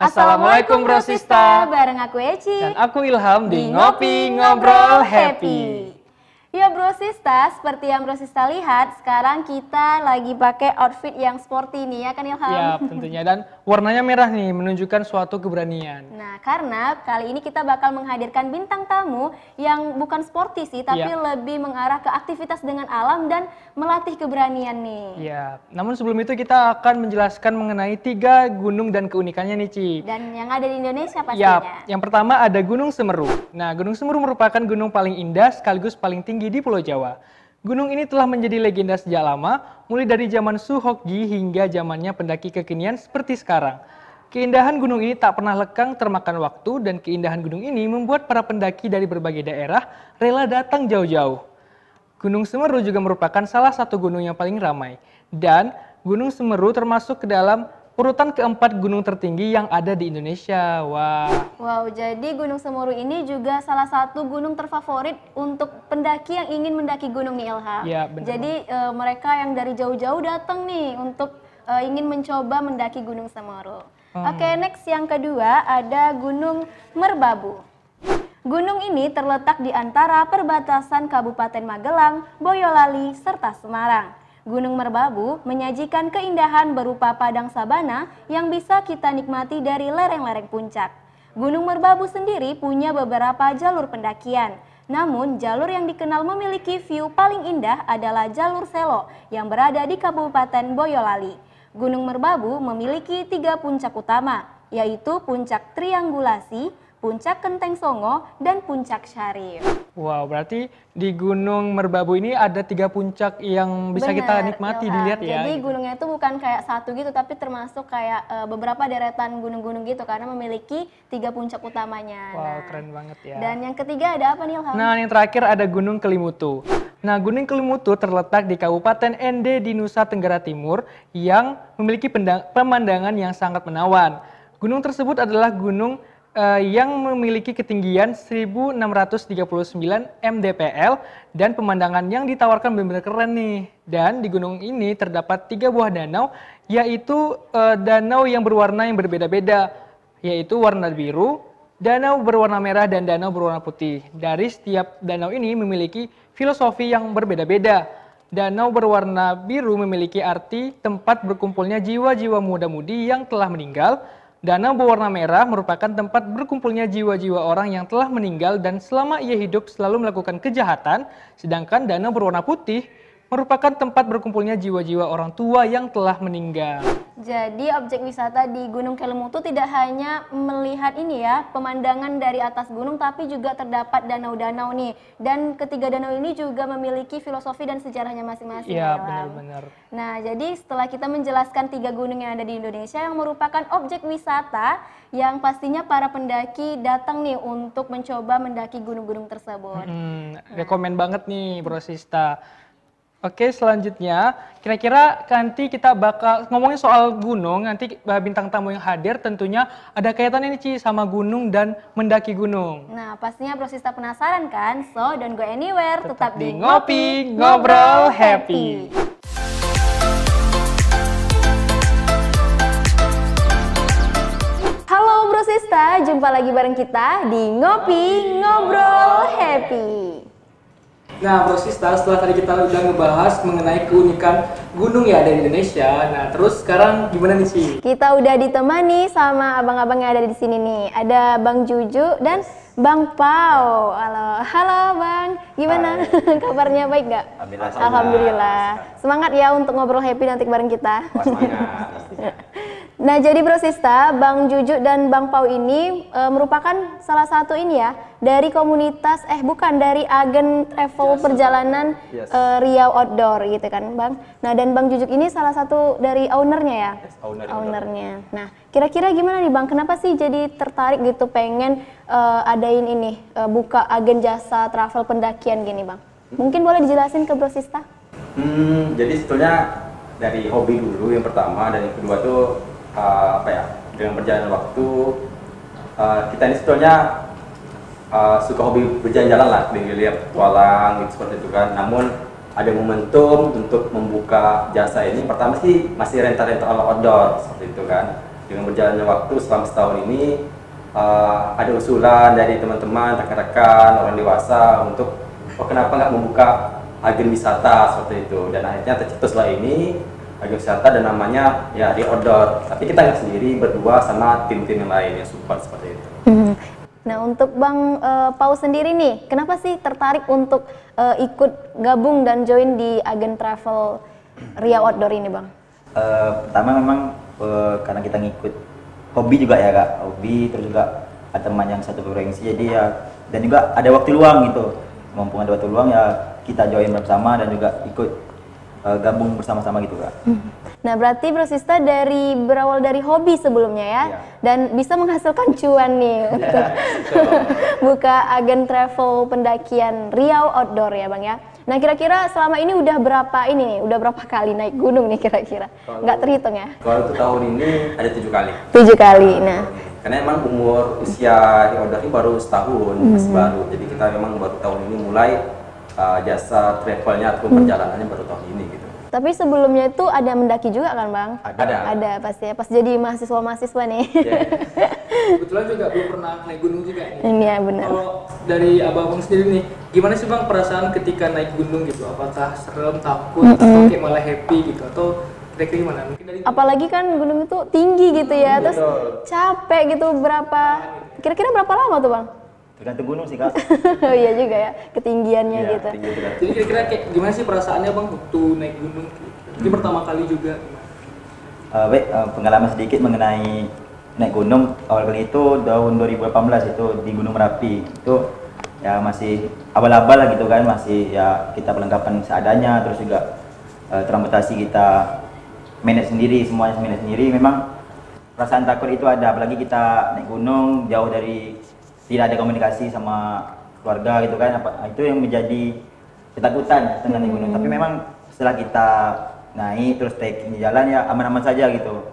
Assalamualaikum Bro Sista. Bareng aku Eci Dan aku Ilham di Ngopi Ngobrol Happy. Ya Bro Sista, seperti yang Bro Sista lihat, sekarang kita lagi pakai outfit yang sporty nih ya kan Ilham? Ya tentunya, dan warnanya merah nih, menunjukkan suatu keberanian. Nah karena kali ini kita bakal menghadirkan bintang tamu yang bukan sporty sih, tapi lebih mengarah ke aktivitas dengan alam dan melatih keberanian nih. Ya, namun sebelum itu kita akan menjelaskan mengenai 3 gunung dan keunikannya nih Ci. Dan yang ada di Indonesia pastinya. Ya, yang pertama ada Gunung Semeru. Nah, Gunung Semeru merupakan gunung paling indah sekaligus paling tinggi di Pulau Jawa. Gunung ini telah menjadi legenda sejak lama, mulai dari zaman Suhokji hingga zamannya pendaki kekinian seperti sekarang. Keindahan gunung ini tak pernah lekang termakan waktu, dan keindahan gunung ini membuat para pendaki dari berbagai daerah rela datang jauh-jauh. Gunung Semeru juga merupakan salah satu gunung yang paling ramai, dan Gunung Semeru termasuk ke dalam urutan keempat gunung tertinggi yang ada di Indonesia. Wow, jadi Gunung Semeru ini juga salah satu gunung terfavorit untuk pendaki yang ingin mendaki gunung nih Ilham. Ya, benar. Jadi mereka yang dari jauh-jauh datang nih untuk ingin mencoba mendaki Gunung Semeru. Oke, next yang kedua ada Gunung Merbabu. Gunung ini terletak di antara perbatasan Kabupaten Magelang, Boyolali, serta Semarang. Gunung Merbabu menyajikan keindahan berupa padang sabana yang bisa kita nikmati dari lereng-lereng puncak. Gunung Merbabu sendiri punya beberapa jalur pendakian. Namun jalur yang dikenal memiliki view paling indah adalah jalur Selo yang berada di Kabupaten Boyolali. Gunung Merbabu memiliki 3 puncak utama, yaitu Puncak Triangulasi, Puncak Kenteng Songo, dan Puncak Syarif. Wow, berarti di Gunung Merbabu ini ada 3 puncak yang bisa kita nikmati, dilihat ya. Jadi gunungnya itu bukan kayak satu gitu, tapi termasuk kayak beberapa deretan gunung-gunung gitu, karena memiliki 3 puncak utamanya. Wow, keren banget ya. Dan yang ketiga ada apa nih Ilham? Nah, yang terakhir ada Gunung Kelimutu. Nah, Gunung Kelimutu terletak di Kabupaten Ende di Nusa Tenggara Timur yang memiliki pemandangan yang sangat menawan. Gunung tersebut adalah gunung yang memiliki ketinggian 1639 mdpl dan pemandangan yang ditawarkan benar-benar keren nih. Dan di gunung ini terdapat 3 buah danau, yaitu danau yang berwarna yang berbeda-beda, yaitu warna biru, danau berwarna merah, dan danau berwarna putih. Dari setiap danau ini memiliki filosofi yang berbeda-beda. Danau berwarna biru memiliki arti tempat berkumpulnya jiwa-jiwa muda-mudi yang telah meninggal. Danau berwarna merah merupakan tempat berkumpulnya jiwa-jiwa orang yang telah meninggal dan selama ia hidup selalu melakukan kejahatan. Sedangkan danau berwarna putih merupakan tempat berkumpulnya jiwa-jiwa orang tua yang telah meninggal. Jadi objek wisata di Gunung Kelimutu tidak hanya melihat ini ya, pemandangan dari atas gunung, tapi juga terdapat danau-danau nih. Dan ketiga danau ini juga memiliki filosofi dan sejarahnya masing-masing. Iya, benar-benar. Nah, jadi setelah kita menjelaskan 3 gunung yang ada di Indonesia yang merupakan objek wisata yang pastinya para pendaki datang nih untuk mencoba mendaki gunung-gunung tersebut. Rekomen banget nih Bro Sista. Oke, selanjutnya kira-kira nanti kita bakal ngomongin soal gunung. Nanti bintang tamu yang hadir tentunya ada kaitannya nih Ci sama gunung dan mendaki gunung. Nah, pastinya Bro Sista penasaran kan? So, don't go anywhere, tetap di Ngopi Ngobrol Happy. Halo Bro Sista, jumpa lagi bareng kita di Ngopi Ngobrol Happy. Nah Bro Sista, setelah tadi kita udah ngebahas mengenai keunikan gunung ya dari Indonesia. Nah terus sekarang gimana nih Ci? Kita udah ditemani sama abang-abang yang ada di sini nih. Ada Bang Juju dan Bang Pau. Halo Bang, gimana? Kabarnya baik nggak? Alhamdulillah. Semangat ya untuk ngobrol happy nanti bareng kita. Semangat. Nah jadi Bro Sista, Bang Juju dan Bang Pau ini merupakan salah satu ini ya dari komunitas, dari agen travel perjalanan Riau Outdoor gitu kan Bang. Nah dan Bang Juju ini salah satu dari ownernya ya? Ownernya. Nah kira-kira gimana nih Bang, kenapa sih jadi tertarik gitu pengen adain ini, buka agen jasa travel pendakian gini Bang? Mungkin boleh dijelasin ke Bro Sista? Jadi sebetulnya dari hobi dulu yang pertama, dan yang kedua tuh dengan berjalan waktu kita ini sebetulnya suka hobi berjalan-jalan lah, lihat petualang gitu, seperti itu kan. Namun ada momentum untuk membuka jasa ini, pertama sih masih rental outdoor seperti itu kan. dengan berjalannya waktu selama setahun ini ada usulan dari teman-teman, rekan-rekan, orang dewasa untuk kenapa nggak membuka agen wisata seperti itu, dan akhirnya tercetuslah ini agen wisata dan namanya ya Rio Outdoor. Tapi kita nggak sendiri, berdua sama tim-tim yang lain yang support seperti itu. Nah, untuk Bang Pau sendiri nih, kenapa sih tertarik untuk ikut gabung dan join di agen travel Rio Outdoor ini, Bang? Pertama memang karena kita ngikut hobi juga ya Kak, hobi, terus juga ada teman yang satu frekuensi, jadi ya, dan juga ada waktu luang gitu, mumpung ada waktu luang ya kita join bersama dan juga ikut gabung bersama-sama gitu Kak. Nah, berarti Bro Sista berawal dari hobi sebelumnya ya, Iya. dan bisa menghasilkan cuan nih untuk buka agen travel pendakian Riau Outdoor ya Bang ya. Nah, kira-kira selama ini udah berapa kali naik gunung nih kira-kira? Nggak terhitung ya? Kalau untuk tahun ini ada 7 kali. 7 kali, nah. Karena emang usia Rio Outdoor ini baru setahun, masih baru. Jadi kita memang baru tahun ini mulai jasa travelnya atau perjalanannya baru tahun ini gitu. Tapi sebelumnya itu ada mendaki juga kan Bang? Ada pasti ya, pas jadi mahasiswa nih. Yeah. Kebetulan juga belum pernah naik gunung juga nih. Iya benar. Kalau dari abang sendiri nih, gimana sih Bang perasaan ketika naik gunung gitu? Apakah serem, takut, atau kayak malah happy gitu? Atau kira-kira gimana? Mungkin dari Apalagi kan gunung itu tinggi gitu ya, terus capek gitu kira-kira berapa lama tuh Bang? Tergantung gunung sih Kak. Oh iya juga ya, ketinggiannya Iya, gitu. tinggi juga. Jadi kira-kira kayak gimana sih perasaannya Bang waktu naik gunung? Ini pertama kali juga. Pengalaman sedikit mengenai naik gunung, awal kali itu tahun 2018 itu di Gunung Merapi. Itu ya masih abal-abal lah gitu kan, masih ya kita perlengkapan seadanya, terus juga transportasi kita manage sendiri, semuanya manage sendiri. Memang perasaan takut itu ada, apalagi kita naik gunung jauh dari, tidak ada komunikasi sama keluarga gitu kan, itu yang menjadi ketakutan tentang naik gunung. Tapi memang setelah kita naik terus trekking di jalan ya aman-aman saja gitu.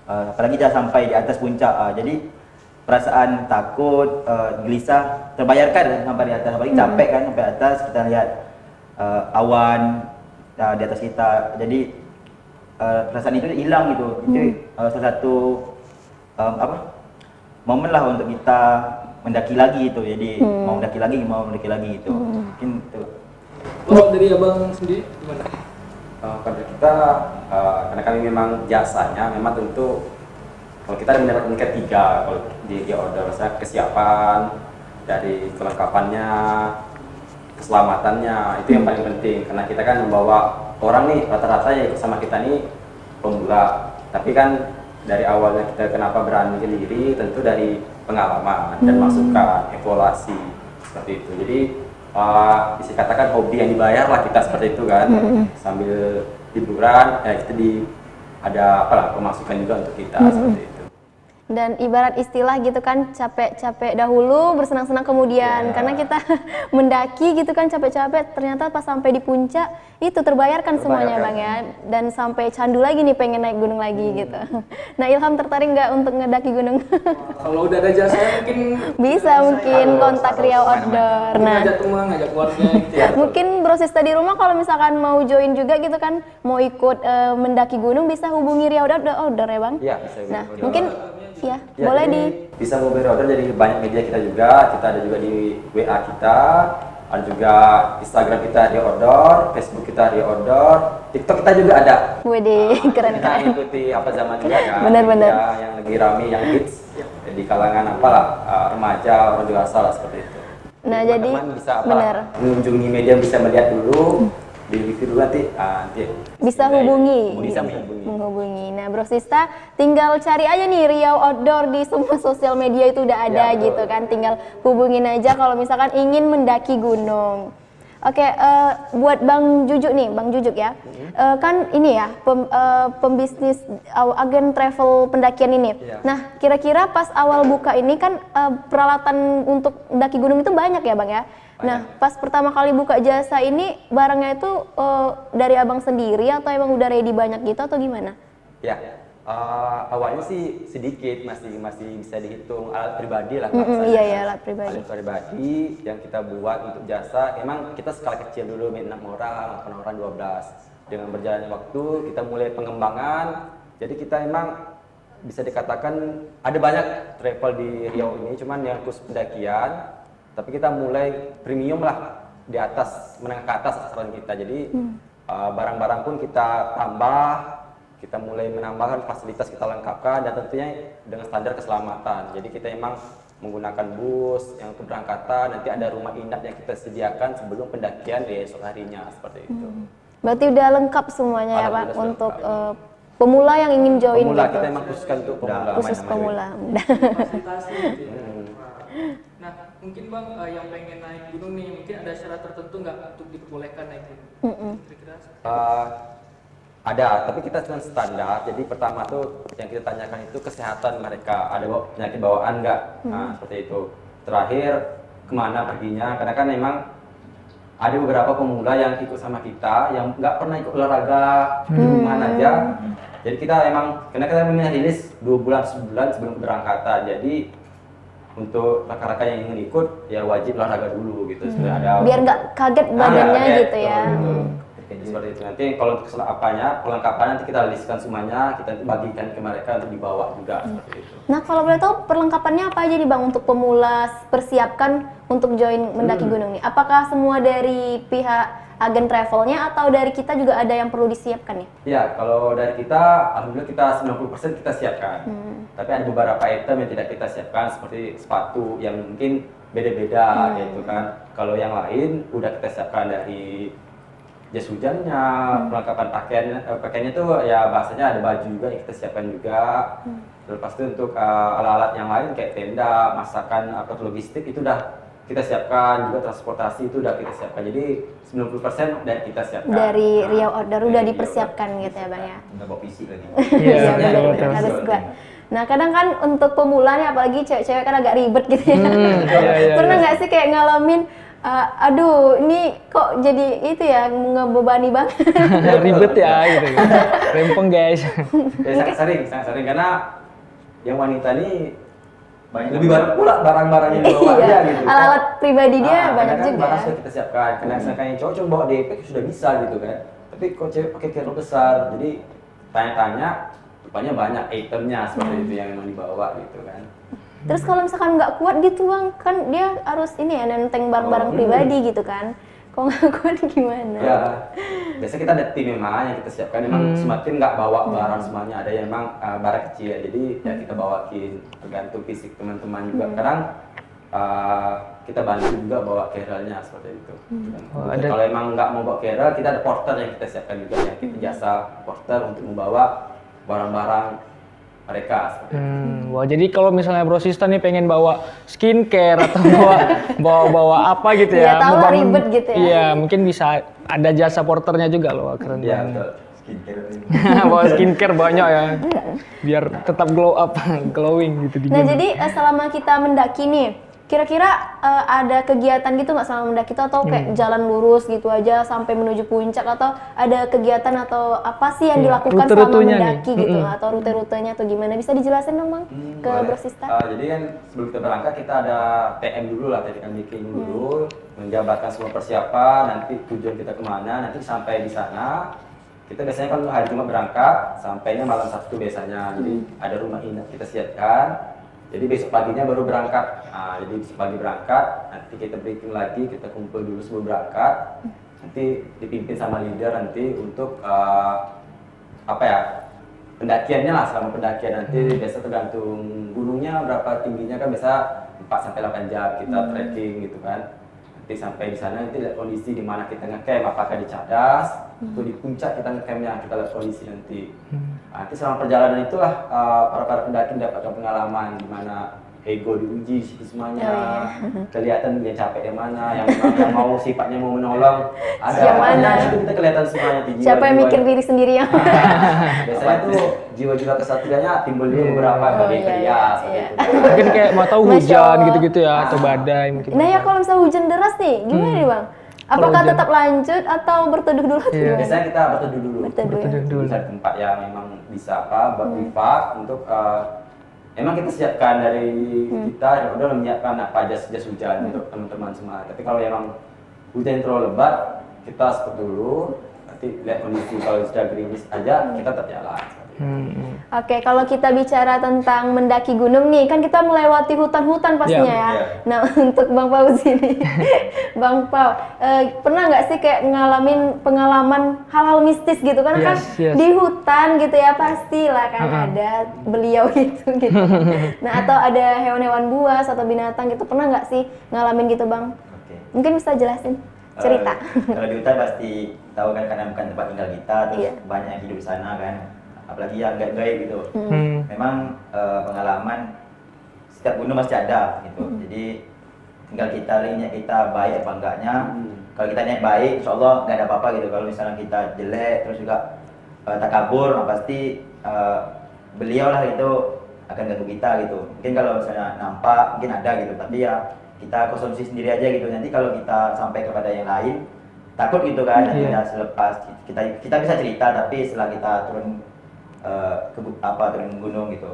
Apalagi kita sampai di atas puncak, jadi perasaan takut, gelisah terbayarkan sampai di atas, apalagi capek kan sampai atas, kita lihat awan di atas kita, jadi perasaan itu hilang gitu. Itu salah satu momen lah untuk kita mendaki lagi itu, jadi mau mendaki lagi gitu. Mungkin itu. Kalau dari abang sendiri gimana? Pada kita, karena kami memang jasanya memang tentu kalau kita mendapatkan ketiga, kalau di order misalnya kesiapan dari kelengkapannya, keselamatannya, itu yang paling penting. Karena kita kan membawa orang nih, rata-rata yang ikut sama kita nih pemula, tapi kan dari awalnya kita kenapa berani sendiri, tentu dari pengalaman dan masukan, evaluasi seperti itu. Jadi bisa katakan hobi yang dibayar lah kita seperti itu kan, sambil liburan ya kita ada apalah pemasukan juga untuk kita seperti itu. Dan ibarat istilah gitu kan, capek-capek dahulu, bersenang-senang kemudian. Karena kita mendaki gitu kan capek-capek, ternyata pas sampai di puncak itu terbayarkan semuanya Bang ya. Dan sampai candu lagi nih pengen naik gunung lagi gitu. Nah, Ilham tertarik nggak untuk ngedaki gunung? Kalau udah ada jasa mungkin Bisa mungkin kontak Riau Outdoor. Nah, ngajak teman, ngajak keluarga gitu ya. mungkin Bro Sista di rumah kalau misalkan mau join juga gitu kan, mau ikut mendaki gunung, bisa hubungi Riau Outdoor ya Bang? Iya, bisa. Nah, mungkin ya, Ya, boleh jadi bisa mobil order dari banyak media kita juga. Kita ada juga di WA kita, ada juga Instagram kita di order, Facebook kita di order, TikTok kita juga ada. Wede, Kita keren-keren. ikuti apa zaman juga kan. Bener-bener. Ya, yang lagi rame, yang hits di kalangan apalah remaja, orang dewasa lah seperti itu. Nah, jadi teman-teman bisa bener. mengunjungi media, bisa melihat dulu di review dulu nanti Bisa hubungi. bisa menghubungi. Nah, Bro Sista tinggal cari aja nih Riau Outdoor di semua sosial media itu udah ada Ya, betul. gitu kan. Tinggal hubungin aja kalau misalkan ingin mendaki gunung. Oke, buat Bang Jujuk nih, Bang Jujuk ya. Kan ini ya, pembisnis agen travel pendakian ini. Iya. Nah, kira-kira pas awal buka ini kan peralatan untuk mendaki gunung itu banyak ya Bang ya? Nah, pas pertama kali buka jasa ini, barangnya itu dari abang sendiri atau emang udah ready banyak gitu atau gimana? Ya, awalnya sih sedikit, masih bisa dihitung alat pribadi lah. Iya ya, alat pribadi. Alat pribadi yang kita buat untuk jasa, emang kita skala kecil dulu, 6 orang, 8 orang, 12. Dengan berjalannya waktu, kita mulai pengembangan, jadi kita emang bisa dikatakan ada banyak travel di Riau ini, cuman yang khusus pendakian, tapi kita mulai premium lah di atas, menengah ke atas sasaran kita. Jadi barang-barang pun kita tambah, kita mulai menambahkan fasilitas, kita lengkapkan, dan tentunya dengan standar keselamatan. Jadi kita emang menggunakan bus yang untuk keberangkatan, nanti ada rumah inap yang kita sediakan sebelum pendakian di esok harinya, seperti itu. Berarti udah lengkap semuanya ya Pak Alhamdulillah sudah untuk lengkap. pemula yang ingin join Pemula gitu. kita emang khususkan untuk pemula. Khusus pemula. Fasilitasi gitu ya. Nah, mungkin Bang yang pengen naik gunung nih, mungkin ada syarat tertentu nggak untuk diperbolehkan naik gunung? Kira-kira ada, tapi kita cuma standar. Jadi pertama tuh yang kita tanyakan itu kesehatan mereka, ada penyakit bawaan nggak? Nah, seperti itu. Terakhir, kemana perginya? Karena kan memang ada beberapa pemula yang ikut sama kita yang nggak pernah ikut olahraga di rumah aja. Jadi kita emang, karena kita rilis 2 bulan sebulan sebelum keberangkatan. Jadi untuk rekan-rekan yang ingin ikut ya wajib olahraga dulu gitu. Sudah ada. Biar nggak kaget badannya gitu ya. Seperti itu. Nanti kalau untuk perlengkapan nanti kita listkan semuanya, kita bagikan ke mereka untuk dibawa juga seperti itu. Nah kalau boleh tahu perlengkapannya apa aja nih Bang untuk pemula persiapkan untuk join mendaki gunung nih? Apakah semua dari pihak agen travelnya atau dari kita juga ada yang perlu disiapkan ya? Ya, kalau dari kita, alhamdulillah kita 90% kita siapkan. Tapi ada beberapa item yang tidak kita siapkan seperti sepatu yang mungkin beda-beda gitu kan. Kalau yang lain udah kita siapkan dari jas hujannya, perlengkapan pakaiannya tuh ya bahasanya ada baju juga yang kita siapkan juga. Terus itu untuk alat-alat yang lain kayak tenda, masakan, logistik itu udah kita siapkan, juga transportasi itu udah kita siapkan. Jadi 90% dari kita siapkan. Dari Riau Outdoor udah dipersiapkan gitu ya Bang ya. Nggak bawa fisik lagi. Iya, betul, betul, harus betul. kuat. Nah kadang kan untuk pemula nih apalagi cewek-cewek kan agak ribet gitu ya. iya, Pernah nggak sih kayak ngalamin aduh ini kok jadi itu ya ngebebani banget. Ribet ya gitu. Rempong guys. Ya, sangat sering karena yang wanita ini lebih banyak pula barang-barang yang dibawa dia gitu. Alat-alat pribadi dia banyak kadang-kadang juga. barang sudah kita siapkan. Karena misalkan yang cowok cuma bawa DP sudah bisa gitu kan. Tapi kok cewek pakai carry besar, jadi tanya-tanya rupanya banyak itemnya seperti itu yang memang dibawa gitu kan. Terus kalau misalkan nggak kuat dituang kan dia harus ini ya nenteng barang-barang pribadi gitu kan. Kok nggak kuat gimana? Ya, biasanya kita ada tim memang yang kita siapkan. Memang semua tim nggak bawa barang semuanya, ada yang memang barang kecil ya. Jadi ya kita bawakin, tergantung fisik teman-teman juga. Kadang kita bantu juga bawa carrier-nya seperti itu. Kalau emang nggak mau bawa carrier, kita ada porter yang kita siapkan juga ya. Kita jasa porter untuk membawa barang-barang mereka seperti itu. Wah, jadi kalau misalnya Bro Sista nih pengen bawa skincare atau bawa apa gitu ya, Iya, tahu mau ribet gitu ya. Iya, mungkin bisa ada jasa porternya juga loh, keren Iya, banget. betul. Skincare. Bawa skincare banyak ya, biar tetap glow up, glowing gitu di Nah gunung. jadi selama kita mendaki nih, kira-kira ada kegiatan gitu nggak selama mendaki itu atau kayak jalan lurus gitu aja sampai menuju puncak atau ada kegiatan atau apa sih yang dilakukan selama rute-rutenya mendaki nih. gitu atau rute-rutenya atau gimana bisa dijelasin dong Bang ke Boleh. Bro Sista? Jadi kan sebelum kita berangkat kita ada TM dulu lah, technical meeting dulu, menjabarkan semua persiapan, nanti tujuan kita kemana, nanti sampai di sana kita biasanya kan hari Jumat berangkat, sampainya malam Sabtu biasanya, jadi ada rumah inap kita siapkan. Jadi besok paginya baru berangkat. Nah, jadi besok pagi berangkat, nanti kita briefing lagi, kita kumpul dulu sebelum berangkat. Nanti dipimpin sama leader nanti untuk pendakiannya lah, selama pendakian nanti biasa tergantung gunungnya berapa tingginya kan biasa 4 sampai 8 jam kita trekking gitu kan. Nanti sampai di sana nanti lihat kondisi di mana kita ngecamp, apakah di Cadas atau di puncak kita ngecampnya, kita lihat kondisi nanti. Nanti selama perjalanan itulah para pendaki mendapatkan pengalaman di mana ego diuji semuanya, kelihatan dia capek yang mana, yang mau sifatnya mau menolong, ada Yang mana? itu kita kelihatan semuanya di Siapa yang mikir diri sendiri yang biasanya tuh jiwa-jiwa kesatrianya timbul dulu beberapa bagi iya, seperti iya. itu. Mungkin kayak mau tahu Masya hujan Allah. gitu-gitu ya, atau badai mungkin. Nah ya kalau misalnya hujan deras nih, gimana nih Bang? Apakah hujan. tetap lanjut atau berteduh dulu? atau gimana? Biasanya kita berteduh dulu. Berteduh ya. Dulu. Cari tempat yang memang bisa buat privat untuk emang kita siapkan dari kita ya udah menyiapkan jas hujan untuk teman-teman semua. Tapi kalau emang hujan terlalu lebat, kita stop dulu. Nanti lihat kondisi, kalau sudah gerimis aja kita tetap jalan. Oke, kalau kita bicara tentang mendaki gunung nih, kan kita melewati hutan-hutan pastinya ya. Nah, untuk Bang Pau sini, Bang Pau, pernah nggak sih kayak ngalamin pengalaman hal-hal mistis gitu? Karena kan di hutan gitu ya, pastilah kan ada beliau itu gitu. Nah, atau ada hewan-hewan buas atau binatang gitu, pernah nggak sih ngalamin gitu, Bang? Mungkin bisa jelasin cerita. Kalau di hutan pasti tahu kan, karena bukan tempat tinggal kita, terus banyak yang hidup di sana kan. Apalagi yang gaib-gaib gitu. Memang pengalaman setiap gunung pasti ada gitu. Jadi tinggal kita niat kita baik apa enggaknya. Kalau kita niat baik, insya Allah nggak ada apa-apa gitu. Kalau misalnya kita jelek terus juga takabur, pasti beliau lah itu akan ganggu kita gitu. Mungkin kalau misalnya nampak mungkin ada gitu, tapi ya kita konsumsi sendiri aja gitu. Nanti kalau kita sampai kepada yang lain takut gitu kan. Nanti selepas kita bisa cerita, tapi setelah kita turun turun gunung gitu.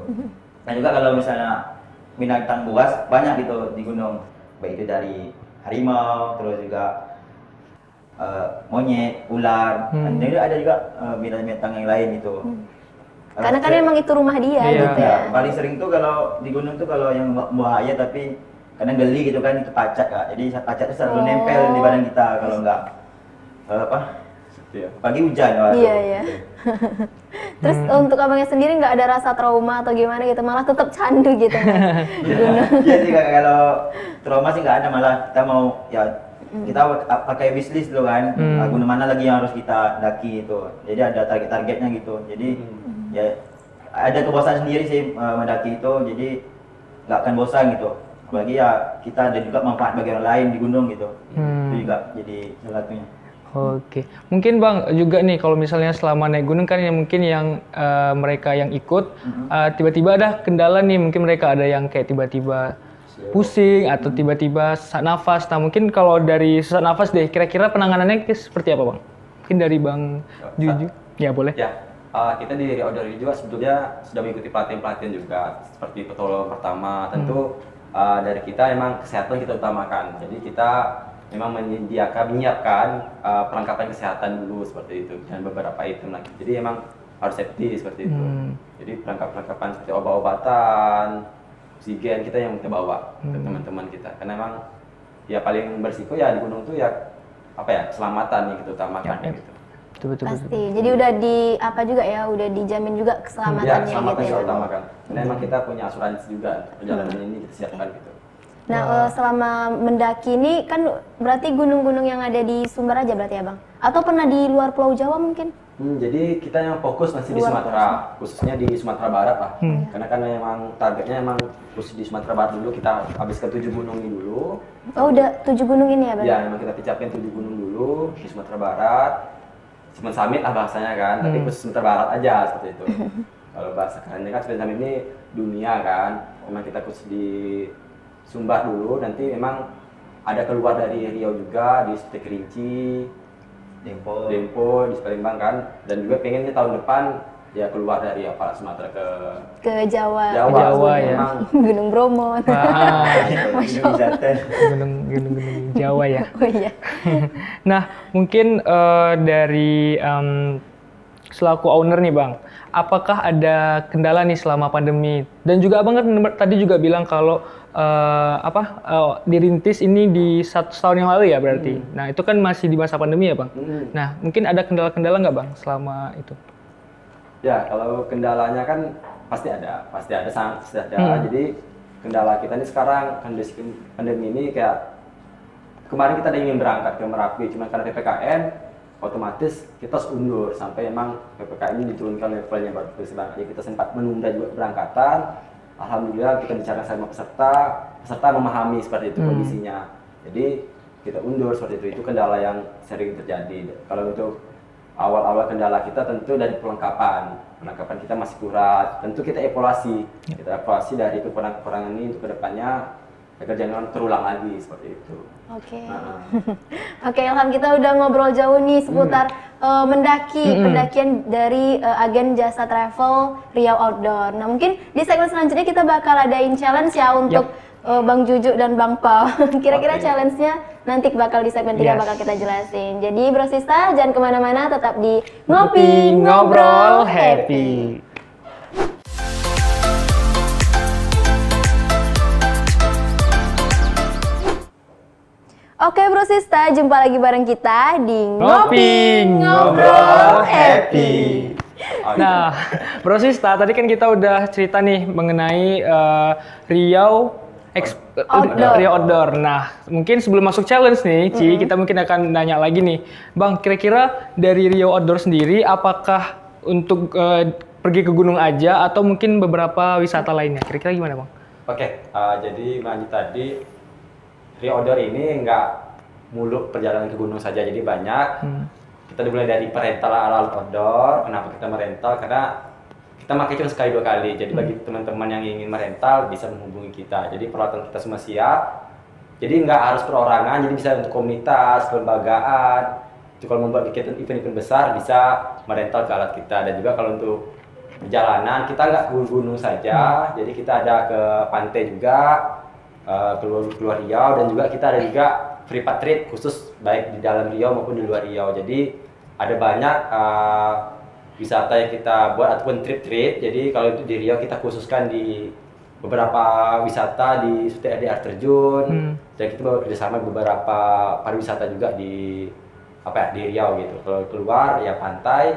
Dan juga kalau misalnya binatang buas banyak gitu di gunung, baik itu dari harimau, terus juga monyet, ular, dan juga ada juga binatang yang lain gitu. Karena kan emang itu rumah dia gitu ya. Paling sering tuh kalau di gunung tuh kalau yang bahaya tapi kadang geli gitu kan, itu pacak Kak. Jadi pacak itu selalu nempel di badan kita kalau enggak pagi hujan. Iya. Terus untuk abangnya sendiri nggak ada rasa trauma atau gimana gitu, malah tetap candu gitu? Iya sih, kalau trauma sih nggak ada, malah kita mau ya kita pakai wishlist dulu kan, gunung mana lagi yang harus kita daki itu. Jadi ada target-targetnya gitu. Jadi ya ada kepuasan sendiri sih mendaki itu, jadi nggak akan bosan gitu. Apalagi ya kita ada juga manfaat bagi orang lain di gunung gitu. Itu juga jadi salah satunya. Oke, mungkin Bang juga nih kalau misalnya selama naik gunung kan mungkin yang mereka yang ikut tiba-tiba ada kendala nih, mungkin mereka ada yang kayak tiba-tiba pusing atau tiba-tiba sesak nafas. Nah mungkin kalau dari sesak nafas deh, kira-kira penanganannya seperti apa Bang? Mungkin dari Bang Juju? Ya boleh. Ya, kita di Outdoor juga sebetulnya sudah mengikuti pelatihan-pelatihan juga seperti pertolongan pertama. Tentu dari kita emang kesehatan kita utamakan. Jadi kita memang menyiapkan perlengkapan kesehatan dulu seperti itu, dan beberapa item lagi. Jadi emang harus safety seperti itu. Jadi perlengkapan seperti obat-obatan, oksigen kita yang kita bawa ke teman-teman kita. Karena emang ya paling bersiko ya di gunung tuh ya keselamatan yang kita utamakan gitu. Betul. Pasti. Jadi udah udah dijamin juga keselamatannya keselamatan gitu kita ya. utamakan. Karena emang kita punya asuransi juga perjalanan ini kita siapkan gitu. Nah, selama mendaki ini kan berarti gunung-gunung yang ada di Sumber aja berarti ya Bang? Atau pernah di luar Pulau Jawa mungkin? Jadi kita yang fokus masih di Sumatera, khususnya di Sumatera Barat lah. Karena kan memang targetnya emang khusus di Sumatera Barat dulu, kita habiskan 7 gunung ini dulu. Oh udah 7 gunung ini ya Bang? Ya memang kita pecahkan 7 gunung dulu di Sumatera Barat. Semen Summit lah bahasanya kan, tapi khusus Sumatera Barat aja seperti itu. Kalau bahasa kerennya kan Semen Summit ini dunia kan, memang kita khusus di Sumbar dulu, nanti memang ada keluar dari Riau juga, di seperti Kerinci, Dempo di Palembang kan, dan juga pengennya tahun depan ya keluar dari Sumatera ke Jawa ya. Gunung Bromo. Gunung Jawa ya. Oh iya. Nah mungkin dari selaku owner nih Bang, apakah ada kendala nih selama pandemi? Dan juga Abang kan tadi juga bilang kalau dirintis ini di 1 tahun yang lalu ya berarti. Nah itu kan masih di masa pandemi ya Bang. Nah mungkin ada kendala-kendala nggak Bang selama itu? Ya kalau kendalanya kan pasti ada sangat ada. Jadi kendala kita ini sekarang kondisi pandemi ini kayak kemarin kita ingin berangkat ke Merapi, cuma karena PPKM otomatis kita harus undur sampai memang PPKM ini diturunkan levelnya baru jadi kita sempat menunda juga keberangkatan. Alhamdulillah kita bicara sama peserta memahami seperti itu kondisinya. Jadi kita undur seperti itu kendala yang sering terjadi. Kalau untuk awal-awal kendala kita tentu dari perlengkapan kita masih kurang. Tentu kita evaluasi dari kekurangan ini untuk kedepannya agar jangan terulang lagi seperti itu. Oke. Oke, Ilham, kita udah ngobrol jauh nih seputar pendakian dari agen jasa travel Riau Outdoor. Nah, mungkin di segmen selanjutnya kita bakal adain challenge ya untuk Bang Juju dan Bang Pau. Kira-kira challenge-nya nanti bakal di segmen 3 bakal kita jelasin. Jadi Brosista jangan kemana-mana, tetap di Ngopi Ngobrol Happy. Oke Bro Sista, jumpa lagi bareng kita di Ngopi, Ngobrol Happy. Nah, Bro Sista, tadi kan kita udah cerita nih mengenai Riau Riau Outdoor. Nah, mungkin sebelum masuk challenge nih, Ci, kita mungkin akan nanya lagi nih. Bang, kira-kira dari Riau Outdoor sendiri, apakah untuk pergi ke gunung aja atau mungkin beberapa wisata lainnya? Kira-kira gimana, Bang? Oke, jadi lanjut tadi, Riau Outdoor ini nggak muluk perjalanan ke gunung saja, jadi banyak. Kita dimulai dari perental alat outdoor. Kenapa kita merental? Karena kita pakai cuma sekali 2 kali. Jadi bagi teman-teman yang ingin merental bisa menghubungi kita. Jadi peralatan kita semua siap. Jadi nggak harus perorangan, jadi bisa untuk komunitas, kelembagaan. Jadi kalau membuat event-event besar bisa merental ke alat kita. Dan juga kalau untuk perjalanan kita nggak ke gunung saja, jadi kita ada ke pantai juga, keluar Riau, dan juga kita ada juga free part trip khusus baik di dalam Riau maupun di luar Riau. Jadi ada banyak wisata yang kita buat ataupun trip-trip. Jadi kalau itu di Riau kita khususkan di beberapa wisata seperti ada air terjun, dan kita bekerjasama beberapa pariwisata juga di Riau gitu. Kalau keluar ya pantai,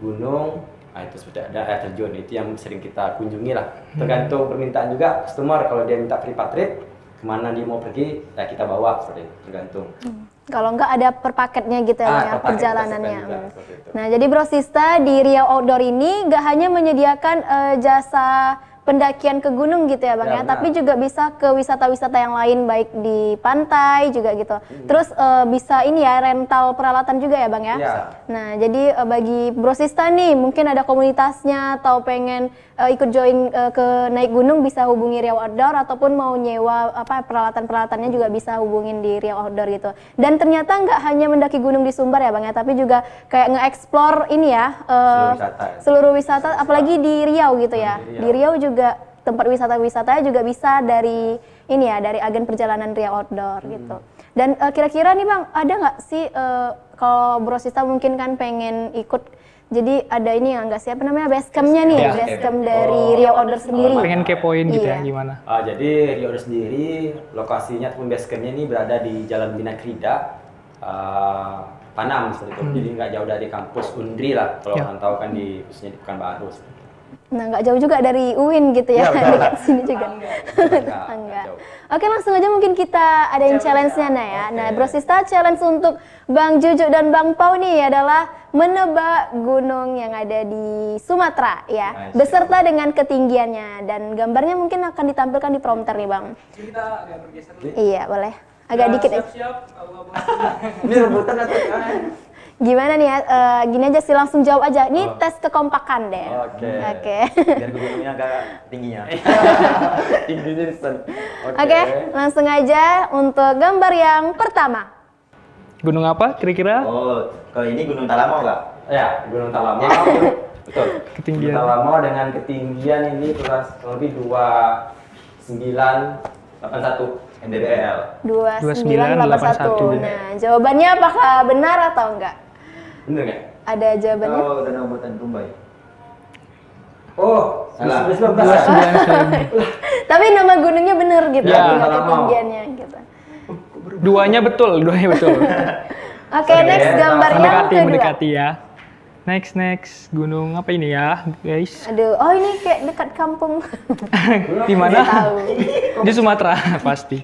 gunung, nah itu seperti ada air terjun, itu yang sering kita kunjungi lah. Tergantung permintaan juga customer, kalau dia minta free part trip kemana dia mau pergi, ya kita bawa, seperti itu, tergantung. Kalau enggak ada per paketnya gitu ya, per paket perjalanannya. kita juga, seperti itu. Nah, jadi Bro Sista di Riau Outdoor ini nggak hanya menyediakan jasa pendakian ke gunung gitu ya Bang ya, benar. tapi juga bisa ke wisata-wisata yang lain baik di pantai juga gitu. Terus bisa ini ya rental peralatan juga ya Bang ya. Iya. Nah, jadi bagi Bro Sista nih mungkin ada komunitasnya atau pengen ikut join ke naik gunung bisa hubungi Riau Outdoor, ataupun mau nyewa peralatan-peralatannya juga bisa hubungin di Riau Outdoor gitu. Dan ternyata nggak hanya mendaki gunung di Sumbar ya Bang ya, tapi juga kayak nge-explore ini ya seluruh wisata, apalagi di Riau gitu ya. Di Riau juga tempat wisata-wisatanya juga bisa dari ini ya, dari agen perjalanan Riau Outdoor gitu. Dan kira-kira nih Bang, ada nggak sih kalau Bro Sista mungkin kan pengen ikut, jadi ada ini ya nggak sih, apa namanya, basecampnya nih, Ya. basecamp dari Riau Outdoor sendiri. Pengen kepoin gitu Iya. ya, gimana? Jadi Riau Outdoor sendiri lokasinya ataupun basecampnya ini berada di Jalan Bina Krida, Panam seperti itu. Jadi nggak jauh dari kampus Undri lah, kalau orang tahu kan di khususnya di Pekanbaru. Nah, nggak jauh juga dari UIN gitu ya, Iya, betul. dekat sini juga. Enggak. Oke, langsung aja mungkin kita adain challenge-nya nah ya. Nah, Bro Sista, challenge untuk Bang Jujuk dan Bang Pau nih adalah menebak gunung yang ada di Sumatera ya, beserta dengan ketinggiannya, dan gambarnya mungkin akan ditampilkan di prompter nih Bang. Kita agak bergeser dulu. Iya, boleh. Agak dikit ya. Siap-siap, Ini rebutan atau Gimana nih ya, gini aja sih, langsung jawab aja. Ini tes kekompakan deh. Oke. Biar gunungnya agak tingginya. tingginya sen. Oke, langsung aja untuk gambar yang pertama. Gunung apa kira-kira? Oh, kalau ini Gunung Talamau nggak? Ya, Gunung Talamau. Betul. Ketinggian. Gunung Talamau dengan ketinggian ini kurang lebih 2981 mdpl. 2981. Nah, jawabannya apakah benar atau enggak? Bener nggak? Ada jawabannya? Oh, Danau Butan Tumbai. Oh, salah. 19. Tapi nama gunungnya bener gitu, Ya, tinggal Talamau. ketinggiannya gitu. Duanya betul. Oke, next gambar yang Mendekati, kedua. mendekati ya. Next, gunung apa ini ya, guys? Aduh, oh ini kayak dekat kampung. Di mana? Tahu. Di Sumatera pasti.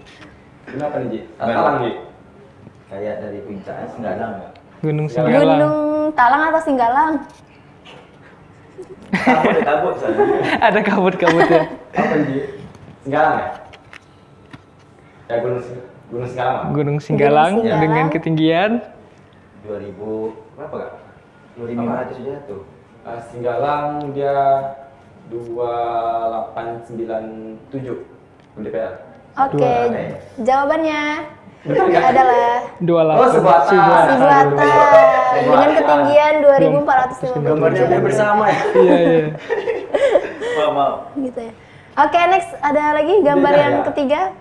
Kenapa nih, Ji? Talang, Ji. Kayak dari puncaknya Singgalang nggak? Gunung Singgalang. Gunung Talang atau Singgalang? Kabut soalnya. Ada kabut-kabutnya. Apa nih, Ji? Singgalang ya? Ya, Gunung Singgalang. Gunung Singgalang Gunung Singgalang. dengan ketinggian 2000 berapa kak? 2500 aja tuh. Singgalang dia 2897 mdpl. Oke, jawabannya adalah 28. Oh, Sebuatan. Sibuatan dengan ketinggian 2450. Gambarnya udah bersama ya. Iya. Mau. Gitu ya. Oke, next ada lagi gambar Beda yang ya? ketiga.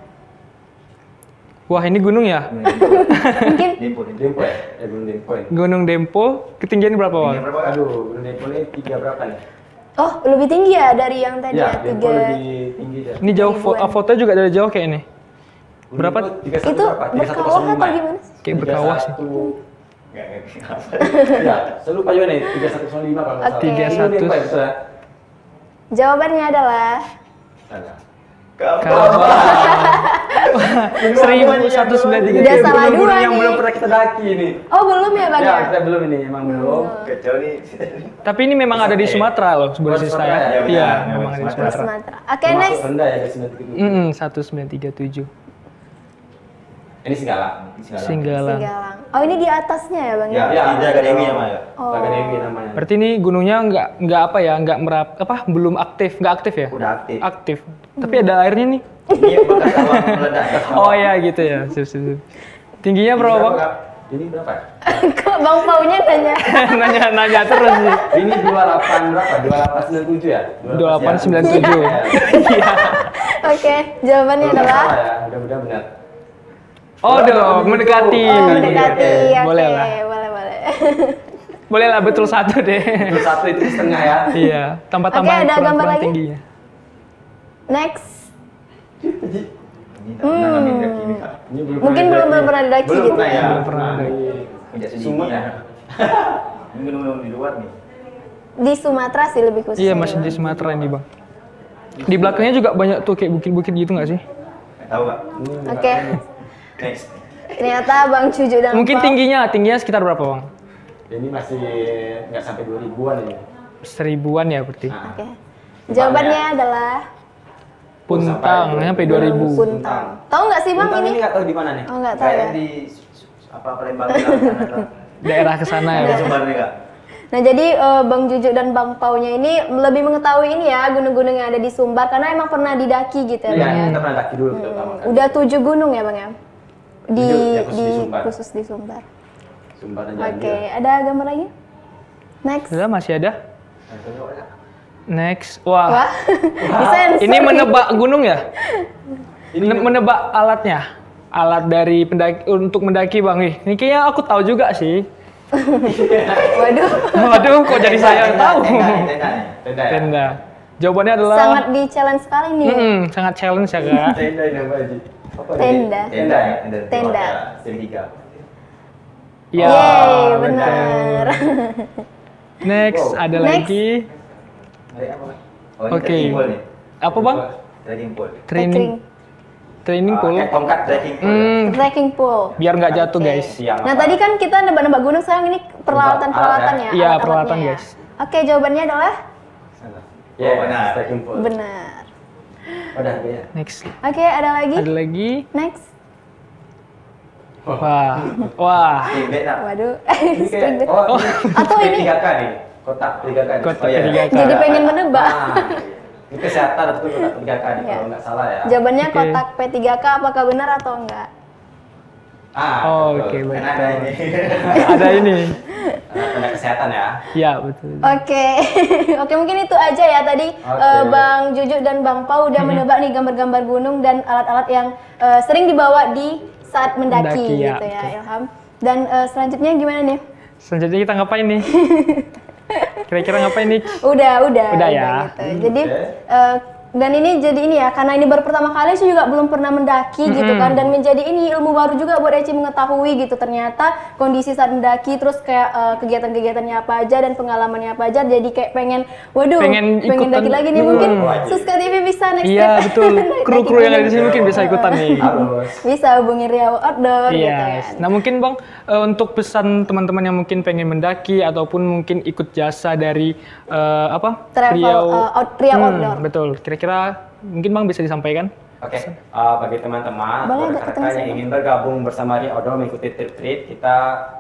Wah, ini gunung ya? Mungkin Dempo ya? Gunung Dempo ya. Gunung Dempo, ketinggian berapa, Bang? Berapa kak? Aduh, Gunung Dempo ini 3 berapa nih? oh, lebih tinggi ya dari yang tadi Iya, ya, Dempo 3. lebih tinggi dia. Ini jauh, Ribuan. fotonya juga dari jauh kayak ini. Berapa? Itu berkawah atau gimana sih? Kayak berkawah sih. Ya, saya lupa juga nih 3105 kalau nggak salah. Oke. 31. Ini lupa ya, betul ya? Jawabannya adalah Salah. 1193. Udah salah Gunung-gunung dua yang nih. belum pernah kita daki nih. Oh, belum ya Bang Ya, ya? kita belum ini, emang belum. Kacau nih. Tapi ini memang ada di Sumatera loh, Bu Sista Sumatera ya. ya? Iya, Benar, memang ada di Sumatera. Sumatera. Sumatera. Oke, Termasuk next. rendah ya guys, 937. 1937. Ini segala. Singgalang. Singgalang. Oh, ini di atasnya ya Bang Ya, ya? di Jaga Dewi ya, Mak ya. Oh. Jaga Dewi namanya. Berarti ini gunungnya nggak apa ya, belum aktif, nggak aktif ya? Udah aktif. Aktif. Tapi ada airnya nih. Ini bekas awan meledak. Oh ya gitu ya. Sip, sip, sip. Tingginya berapa bang? Ini berapa ya? Kok Bang Paunya nanya? Nanya terus sih. Ini 28 berapa? 2897 ya? 2897. Iya. Oke, jawabannya Kalau nggak adalah salah ya, mudah-mudahan benar. Oh dong, mendekati. oh, mendekati. Oke, Boleh lah. boleh. Boleh lah, betul satu deh. Itu satu itu setengah ya. Iya, tambah-tambah Oke, ada gambar kurang lagi? tingginya. Next. Ini tak pernah ngambil daki nih, Kak. Ini Mungkin belum pernah didaki belum gitu pernah ya? Belum pernah daki. Tidak sedih Sumut ya. ya. Ini gunung-gunung di luar nih. Di Sumatera sih lebih khusus. Iya, masih di Sumatera ini bang. Di belakangnya juga banyak tuh kayak bukit-bukit gitu nggak sih? Nggak tahu, Kak. Oke. Next. Ternyata Bang Cucu dan Mungkin Pau- tingginya sekitar berapa bang? Ini masih nggak sampai 2000-an ini. 1000-an ya berarti. Nah, Oke. Jawabannya adalah Puntang, sampai 2000. Puntang. Tahu nggak sih Bang Puntang ini? ini nggak tahu di mana nih. Oh, nggak tahu ya. Kayak di apa Palembang lah. Daerah ke sana ya. Ada Sumbar nih, Kak. Nah, jadi Bang Juju dan Bang Paunya ini lebih mengetahui ini ya, gunung-gunung yang ada di Sumbar karena emang pernah didaki gitu ya, Iya, Bang ya. kita pernah daki dulu terutama kan. Udah 7 gunung ya, Bang ya? Di, Tujuh, ya, khusus di Sumbar. khusus di Sumbar. Sumbar dan Oke, Jambi. ada gambar lagi? Next. Sudah masih ada? Next. Wah. Wah, disensor Ini nih. menebak gunung ya? Ini Menebak alatnya. Alat dari pendaki untuk mendaki Bang. Ih, ini kayaknya aku tahu juga sih. Waduh, Waduh, kok jadi saya yang tahu. Tenda nih. tenda ya. Tenda. Jawabannya adalah sangat di challenge sekali nih. sangat challenge ya kak. Tenda ini apa aja? Apa ini? Tenda. Tenda ya, Tenda. Segitiga. Ya, Yeay, betul. benar. Next, Wow. ada Next. lagi Ada apa? Oh, ini Oke. trekking pole nih. apa Bang? Trekking pole. Training pool. Kayak tongkat Trekking pole. ya. Trekking pool. Biar nggak jatuh Oke. guys. siang. Nah, tadi kan kita nebak-nebak gunung, sekarang ini peralatan-peralatan ya? Iya, alat-alatnya peralatan, ya? guys. Oke, jawabannya adalah Ya, benar. trekking pole. benar. Udah ya. Next, Oke, ada lagi? ada lagi. Next. Wah, Tinggi nak. Waduh. Ini Spring kayak bed. Atau ini? 3K nih. Kotak 3K. nih. Kotak Oh, iya. 3K. Jadi pengen menebak. Nah, ini kesehatan atau kotak 3K nih Iya. kalau nggak salah ya. Jawabannya Oke. kotak P3K apakah benar atau enggak? Oh, betul. oke, baik. Kan ada ini. ada ini. Tanda kesehatan ya. Ya betul. Oke, oke mungkin itu aja ya tadi Oke. Bang Juju dan Bang Pau udah menebak nih gambar-gambar gunung dan alat-alat yang sering dibawa di saat mendaki Mendaki, ya, gitu ya betul. Ilham. Dan selanjutnya gimana nih? Selanjutnya kita ngapain nih? Kira-kira ngapain nih? Udah ya. gitu. Jadi Oke. dan ini jadi ini ya karena ini baru pertama kali saya juga belum pernah mendaki gitu kan dan menjadi ini ilmu baru juga buat Eci mengetahui gitu ternyata kondisi saat mendaki terus kayak kegiatan-kegiatannya apa aja dan pengalamannya apa aja jadi kayak pengen waduh Pengen ikutan. daki lagi nih mungkin Wajib. Suska TV bisa next Iya step. betul. Kru-kru yang ada di sini mungkin bisa ikutan nih. Harus. Bisa hubungi Riau Outdoor gitu Iya. kan. Nah mungkin Bang untuk pesan teman-teman yang mungkin pengen mendaki ataupun mungkin ikut jasa dari Travel Riau Outdoor. Betul. Kira-kira mungkin Bang bisa disampaikan? Oke, bagi teman-teman Boleh, atau agak rekan-rekan ketemu yang saya. ingin bergabung bersama Ria Outdoor mengikuti trip-trip, kita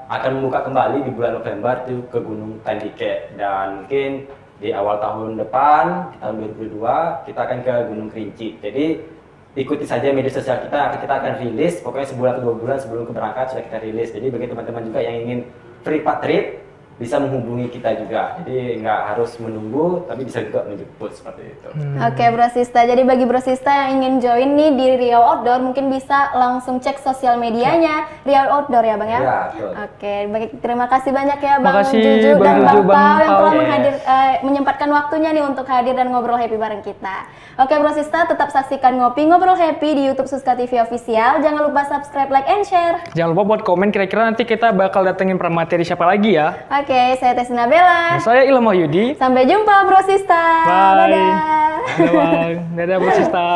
akan membuka kembali di bulan November itu ke Gunung Tandike dan mungkin di awal tahun depan, tahun 2022, kita akan ke Gunung Kerinci. Jadi ikuti saja media sosial kita akan rilis, pokoknya sebulan atau 2 bulan sebelum keberangkatan sudah kita rilis. Jadi bagi teman-teman juga yang ingin free trip, bisa menghubungi kita juga. Jadi nggak harus menunggu, tapi bisa juga menjemput seperti itu. Oke Brosista, jadi bagi Brosista yang ingin join nih di Riau Outdoor mungkin bisa langsung cek sosial medianya Riau Outdoor ya Bang ya? Ya, betul. Oke, baik terima kasih banyak ya Bang Makasih, Juju Bang dan Juju, Bang Bang Pau yang Pau. telah menyempatkan waktunya nih untuk hadir dan ngobrol happy bareng kita. Oke Bro Sista, tetap saksikan Ngopi Ngobrol Happy di YouTube Suska TV Official. Jangan lupa subscribe, like, and share. Jangan lupa buat komen kira-kira nanti kita bakal datengin pramateri siapa lagi ya. Oke, saya Tesna Bella. Dan saya Ilham Wahyudi. Sampai jumpa Bro Sista. Bye. Dadah. Dadah Bang. Dadah Bro Sista.